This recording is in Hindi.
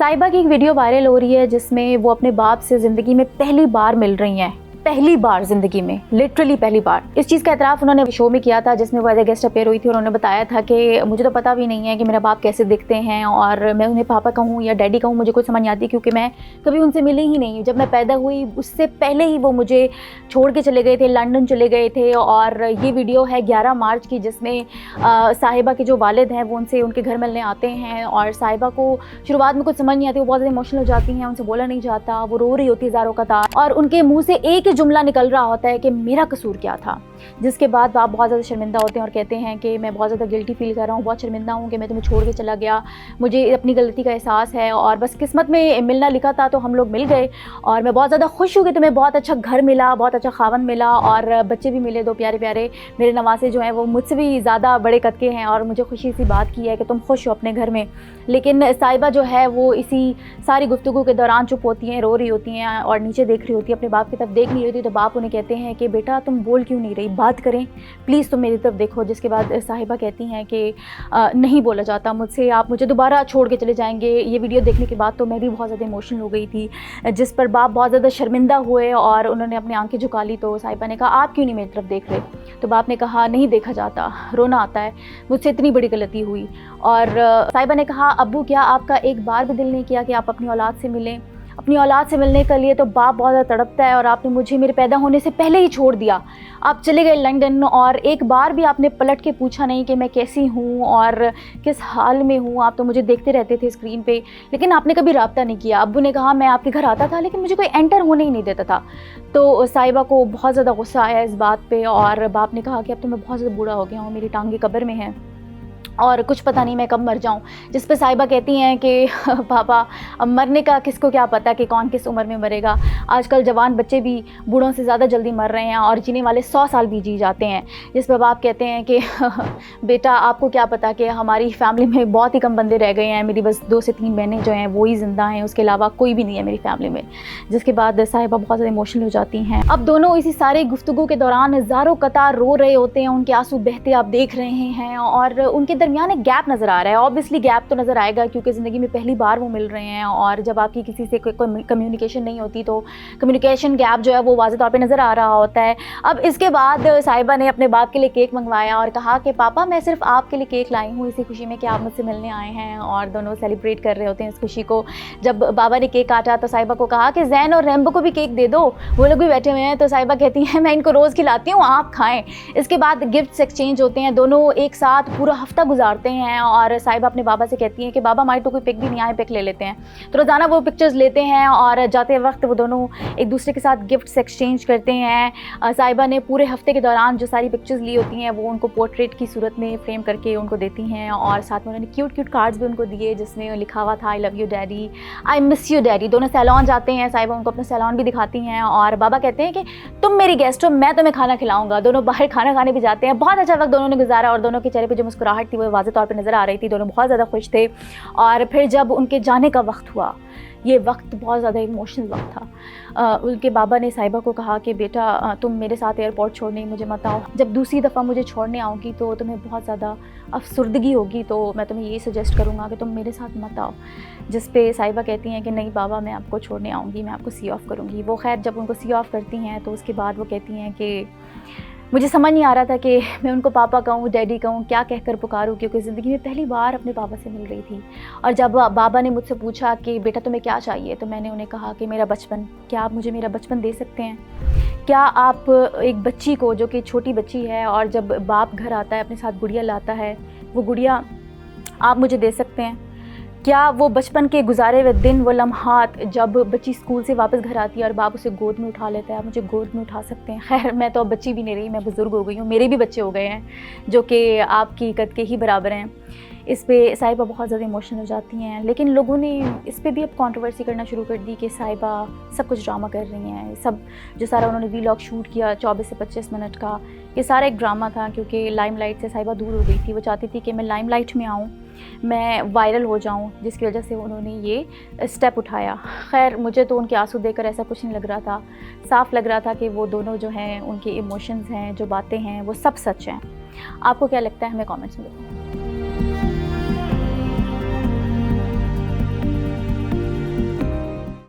साहिबा की एक वीडियो वायरल हो रही है जिसमें वो अपने बाप से ज़िंदगी में पहली बार मिल रही हैं। पहली बार ज़िंदगी में, लिटरली पहली बार। इस चीज़ का एतराफ़ उन्होंने शो में किया था जिसमें वो एज ए गेस्ट अपीयर हुई थी। उन्होंने बताया था कि मुझे तो पता भी नहीं है कि मेरा बाप कैसे दिखते हैं और मैं उन्हें पापा कहूँ या डैडी कहूँ, मुझे कुछ समझ नहीं आती क्योंकि मैं कभी उनसे मिली ही नहीं। जब मैं पैदा हुई उससे पहले ही वो मुझे छोड़ के चले गए थे, लंदन चले गए थे। और ये वीडियो है 11 मार्च की जिसमें साहिबा के जो वालिद हैं वो उनसे उनके घर मिलने आते हैं और साहिबा को शुरुआत में कुछ समझ नहीं आती, वो बहुत ज़्यादा इमोशनल हो जाती हैं, उनसे बोला नहीं जाता, वो रो रही होती है ज़ारों कतार और उनके मुँह से एक ही जुमला निकल रहा होता है कि मेरा कसूर क्या था। जिसके बाद बाप बहुत ज़्यादा शर्मिंदा होते हैं और कहते हैं कि मैं बहुत ज़्यादा गिल्टी फील कर रहा हूँ, बहुत शर्मिंदा हूँ कि मैं तुम्हें छोड़ के चला गया, मुझे अपनी गलती का एहसास है और बस किस्मत में मिलना लिखा था तो हम लोग मिल गए और मैं बहुत ज़्यादा खुश हूँ कि तुम्हें बहुत अच्छा घर मिला, बहुत अच्छा खावंद मिला और बच्चे भी मिले, 2 प्यारे प्यारे। मेरे नवासे जो हैं वो मुझसे भी ज़्यादा बड़े कद के हैं और मुझे खुशी सी बात की है कि तुम खुश हो अपने घर में। लेकिन साहिबा जो है वो इसी सारी गुफ्तगू के दौरान चुप होती हैं, रो रही होती हैं और नीचे देख रही होती है, अपने बाप की तरफ देख नहीं रही होती। तो बाप उन्हें कहते हैं कि बेटा तुम बोल क्यों नहीं रही, बात करें प्लीज़, तुम मेरी तरफ देखो। जिसके बाद साहिबा कहती हैं कि नहीं बोला जाता मुझसे, आप मुझे दोबारा छोड़ के चले जाएंगे। ये वीडियो देखने के बाद तो मैं भी बहुत ज़्यादा इमोशनल हो गई थी, जिस पर बाप बहुत ज़्यादा शर्मिंदा हुए और उन्होंने अपनी आंखें झुका ली। तो साहिबा ने कहा आप क्यों नहीं मेरी तरफ देख रहे? तो बाप ने कहा नहीं देखा जाता, रोना आता है, मुझसे इतनी बड़ी गलती हुई। और साहिबा ने कहा अब्बू क्या आपका एक बार भी दिल नहीं किया कि आप अपनी औलाद से मिलें? अपनी औलाद से मिलने के लिए तो बाप बहुत ज़्यादा तड़पता है और आपने मुझे मेरे पैदा होने से पहले ही छोड़ दिया। आप चले गए लंदन और एक बार भी आपने पलट के पूछा नहीं कि मैं कैसी हूँ और किस हाल में हूँ। आप तो मुझे देखते रहते थे स्क्रीन पे, लेकिन आपने कभी रब्ता नहीं किया। अब्बू ने कहा मैं आपके घर आता था लेकिन मुझे कोई एंटर होने ही नहीं देता था। तो साहिबा को बहुत ज़्यादा गुस्सा आया इस बात पर और बाप ने कहा कि अब तो मैं बहुत ज़्यादा बूढ़ा हो गया हूँ, मेरी टांगें कब्र में हैं और कुछ पता नहीं मैं कब मर जाऊं। जिस पे साहिबा कहती हैं कि पापा अब मरने का किसको क्या पता कि कौन किस उम्र में मरेगा। आजकल जवान बच्चे भी बूढ़ों से ज़्यादा जल्दी मर रहे हैं और जीने वाले 100 साल भी जी जाते हैं। जिस पर बाप कहते हैं कि बेटा आपको क्या पता कि हमारी फैमिली में बहुत ही कम बंदे रह गए हैं, मेरी बस 2 से 3 बहनें जो हैं वो ही ज़िंदा हैं, उसके अलावा कोई भी नहीं है मेरी फैमिली में। जिसके बाद साहिबा बहुत ज़्यादा इमोशनल हो जाती हैं। अब दोनों इसी सारे गुफ्तगू के दौरान ज़ारों कतार रो रहे होते हैं, उनके आंसू बहते आप देख रहे हैं और उनके दरमियान एक गैप नज़र आ रहा है। ऑब्वियसली गैप तो नज़र आएगा क्योंकि ज़िंदगी में पहली बार वो मिल रहे हैं और जब आपकी किसी से कोई कम्युनिकेशन नहीं होती तो कम्युनिकेशन गैप जो है वो वाज़ेह तौर पे नज़र आ रहा होता है। अब इसके बाद साहिबा ने अपने बाप के लिए केक मंगवाया और कहा कि पापा मैं सिर्फ आपके लिए केक लाई हूँ इसी खुशी में कि आप मुझसे मिलने आए हैं और दोनों सेलिब्रेट कर रहे होते हैं इस खुशी को। जब बाबा ने केक काटा तो साहिबा को कहा कि जैन और रैम्बो को भी केक दे दो, वो लोग भी बैठे हुए हैं। तो साहिबा कहती हैं मैं इनको रोज़ खिलाती हूँ, आप खाएँ। इसके बाद गिफ्ट्स एक्सचेंज होते हैं, दोनों एक साथ पूरा हफ्ता गुजारते हैं और साहिबा अपने बाबा से कहती हैं कि बाबा हमारी तो कोई पिक भी नहीं आए, पिक ले लेते हैं। तो रोज़ाना वो पिक्चर्स लेते हैं और जाते वक्त वो दोनों एक दूसरे के साथ गिफ्ट्स एक्सचेंज करते हैं। साहिबा ने पूरे हफ्ते के दौरान जो सारी पिक्चर्स ली होती हैं वो उनको पोर्ट्रेट की सूरत में फ्रेम करके उनको देती हैं और साथ में उन्होंने क्यूट क्यूट कार्ड्स भी उनको दिए जिसमें लिखा हुआ था I love you daddy, I miss you daddy. दोनों सैलून जाते हैं, साहिबा उनको अपना सैलून भी दिखाती हैं और बाबा कहते हैं कि तुम मेरी गेस्ट हो, मैं तुम्हें खाना खिलाऊंगा। दोनों बाहर खाना खाने भी जाते हैं। बहुत अच्छा वक्त दोनों ने गुजारा और दोनों के चेहरे पे जो मुस्कुराहट थी वो वाज़ेह तौर पे नज़र आ रही थी। दोनों बहुत ज़्यादा खुश थे। और फिर जब उनके जाने का वक्त हुआ, ये वक्त बहुत ज़्यादा इमोशनल वक्त था। उनके बाबा ने साहिबा को कहा कि बेटा तुम मेरे साथ एयरपोर्ट छोड़ने मुझे मत आओ, जब दूसरी दफ़ा मुझे छोड़ने आओगी तो तुम्हें बहुत ज़्यादा अफसुर्दगी होगी, तो मैं तुम्हें ये सजेस्ट करूँगा कि तुम मेरे साथ मत आओ। जिस पे साहिबा कहती हैं कि नहीं बाबा मैं आपको छोड़ने आऊँगी, मैं आपको सी ऑफ़ करूँगी। वो खैर जब उनको सी ऑफ़ करती हैं तो उसके बाद वो कहती हैं कि मुझे समझ नहीं आ रहा था कि मैं उनको पापा कहूँ, डैडी कहूँ, क्या कहकर पुकारूँ, क्योंकि ज़िंदगी में पहली बार अपने पापा से मिल रही थी। और जब बाबा ने मुझसे पूछा कि बेटा तुम्हें क्या चाहिए, तो मैंने उन्हें कहा कि मेरा बचपन, क्या आप मुझे मेरा बचपन दे सकते हैं? क्या आप एक बच्ची को जो कि छोटी बच्ची है और जब बाप घर आता है अपने साथ गुड़िया लाता है, वो गुड़िया आप मुझे दे सकते हैं? क्या वो बचपन के गुजारे हुए दिन, वो लम्हात जब बच्ची स्कूल से वापस घर आती है और बाप उसे गोद में उठा लेता है, आप मुझे गोद में उठा सकते हैं? खैर मैं तो अब बच्ची भी नहीं रही, मैं बुज़ुर्ग हो गई हूँ, मेरे भी बच्चे हो गए हैं जो कि आपकी कद के ही बराबर हैं। इस पे साहिबा बहुत ज़्यादा इमोशनल हो जाती हैं। लेकिन लोगों ने इस पे भी अब कंट्रोवर्सी करना शुरू कर दी कि साहिबा सब कुछ ड्रामा कर रही हैं। सब जो सारा उन्होंने वीलॉग शूट किया 24 से 25 मिनट का, ये सारा एक ड्रामा था क्योंकि लाइमलाइट से साहिबा दूर हो गई थी। वो चाहती थी कि मैं लाइमलाइट में आऊँ, मैं वायरल हो जाऊँ, जिसकी वजह से उन्होंने ये स्टेप उठाया। खैर मुझे तो उनके आंसू देखकर ऐसा कुछ नहीं लग रहा था, साफ़ लग रहा था कि वो दोनों जो हैं उनके इमोशंस हैं, जो बातें हैं वो सब सच हैं। आपको क्या लगता है हमें कमेंट्स में बताएं।